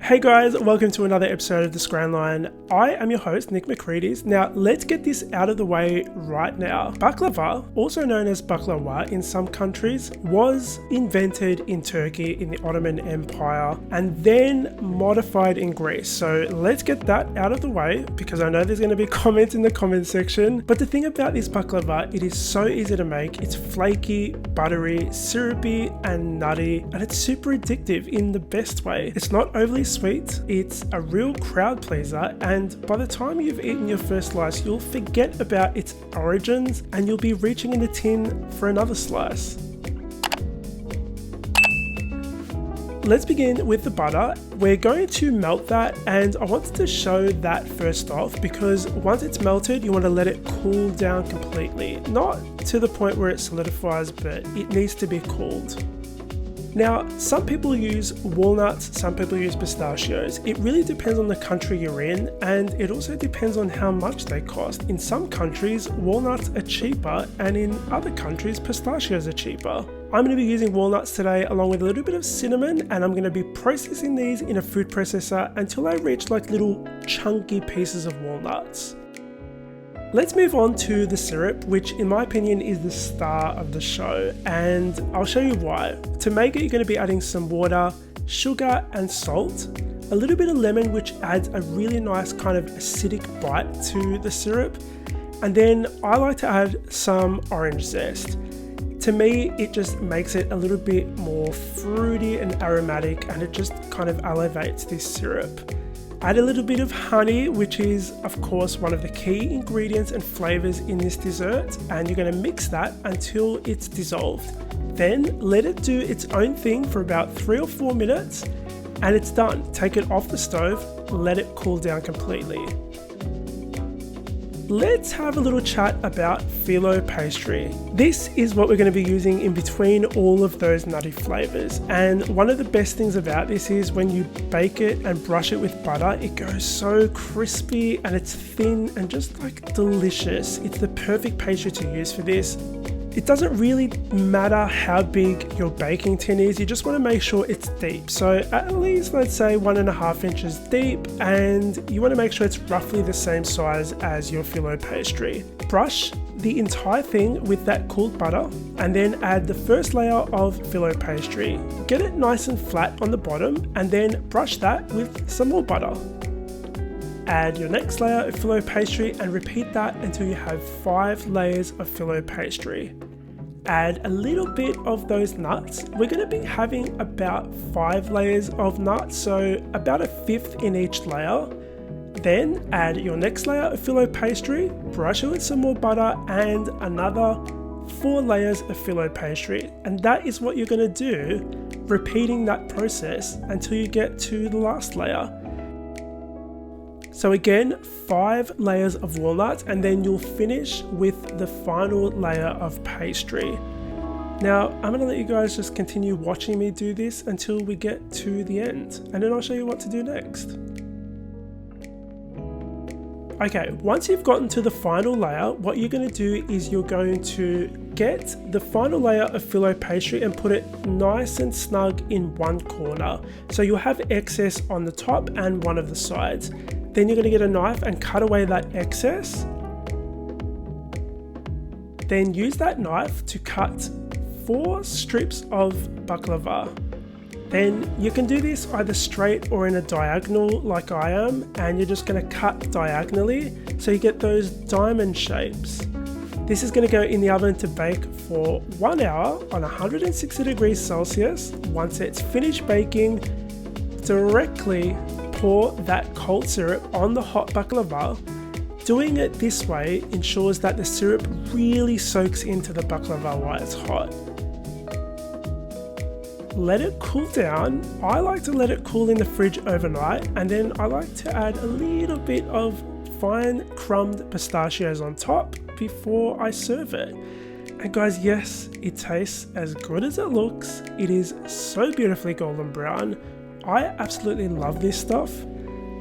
Hey guys, welcome to another episode of the Scran Line. I am your host, Nick McCreadys. Now, let's get this out of the way right now. Baklava, also known as baklava in some countries, was invented in Turkey in the Ottoman Empire and then modified in Greece. So let's get that out of the way because I know there's going to be comments in the comment section. But the thing about this baklava, it is so easy to make. It's flaky, buttery, syrupy, and nutty, and it's super addictive in the best way. It's not overly sweet, it's a real crowd pleaser, and by the time you've eaten your first slice, you'll forget about its origins and you'll be reaching in the tin for another slice. Let's begin with the butter. We're going to melt that, and I wanted to show that first off because once it's melted, you want to let it cool down completely. Not to the point where it solidifies, but it needs to be cooled. Now, some people use walnuts, some people use pistachios. It really depends on the country you're in, and it also depends on how much they cost. In some countries, walnuts are cheaper, and in other countries, pistachios are cheaper. I'm going to be using walnuts today along with a little bit of cinnamon, and I'm going to be processing these in a food processor until I reach like little chunky pieces of walnuts. Let's move on to the syrup, which in my opinion is the star of the show, and I'll show you why. To make it, you're going to be adding some water, sugar and salt, a little bit of lemon, which adds a really nice kind of acidic bite to the syrup, and then I like to add some orange zest. To me, it just makes it a little bit more fruity and aromatic, and it just kind of elevates this syrup. Add a little bit of honey, which is of course one of the key ingredients and flavors in this dessert, and you're going to mix that until it's dissolved. Then let it do its own thing for about 3 or 4 minutes and it's done. Take it off the stove, let it cool down completely. Let's have a little chat about phyllo pastry. This is what we're going to be using in between all of those nutty flavors. And one of the best things about this is when you bake it and brush it with butter, it goes so crispy and it's thin and just like delicious. It's the perfect pastry to use for this. It doesn't really matter how big your baking tin is, you just want to make sure it's deep. So at least let's say 1.5 inches deep, and you want to make sure it's roughly the same size as your phyllo pastry. Brush the entire thing with that cooled butter and then add the first layer of phyllo pastry. Get it nice and flat on the bottom and then brush that with some more butter. Add your next layer of phyllo pastry and repeat that until you have 5 layers of phyllo pastry. Add a little bit of those nuts. We're going to be having about 5 layers of nuts, so about 1/5 in each layer. Then add your next layer of phyllo pastry, brush it with some more butter and another 4 layers of phyllo pastry. And that is what you're going to do, repeating that process until you get to the last layer. So again, 5 layers of walnuts, and then you'll finish with the final layer of pastry. Now, I'm going to let you guys just continue watching me do this until we get to the end, and then I'll show you what to do next. Okay, once you've gotten to the final layer, what you're going to do is you're going to get the final layer of phyllo pastry and put it nice and snug in one corner. So you'll have excess on the top and one of the sides. Then you're going to get a knife and cut away that excess. Then use that knife to cut 4 strips of baklava. Then you can do this either straight or in a diagonal like I am, and you're just going to cut diagonally so you get those diamond shapes. This is going to go in the oven to bake for 1 hour on 160 degrees Celsius. Once it's finished baking, directly pour that cold syrup on the hot baklava. Doing it this way ensures that the syrup really soaks into the baklava while it's hot. Let it cool down. I like to let it cool in the fridge overnight, and then I like to add a little bit of fine crumbed pistachios on top before I serve it. And guys, yes, it tastes as good as it looks. It is so beautifully golden brown. I absolutely love this stuff.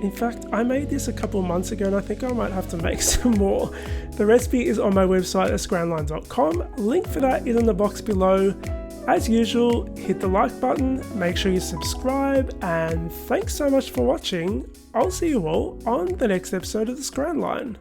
In fact, I made this a couple of months ago and I think I might have to make some more. The recipe is on my website at scranline.com. Link for that is in the box below. As usual, hit the like button, make sure you subscribe, and thanks so much for watching. I'll see you all on the next episode of the Scran Line.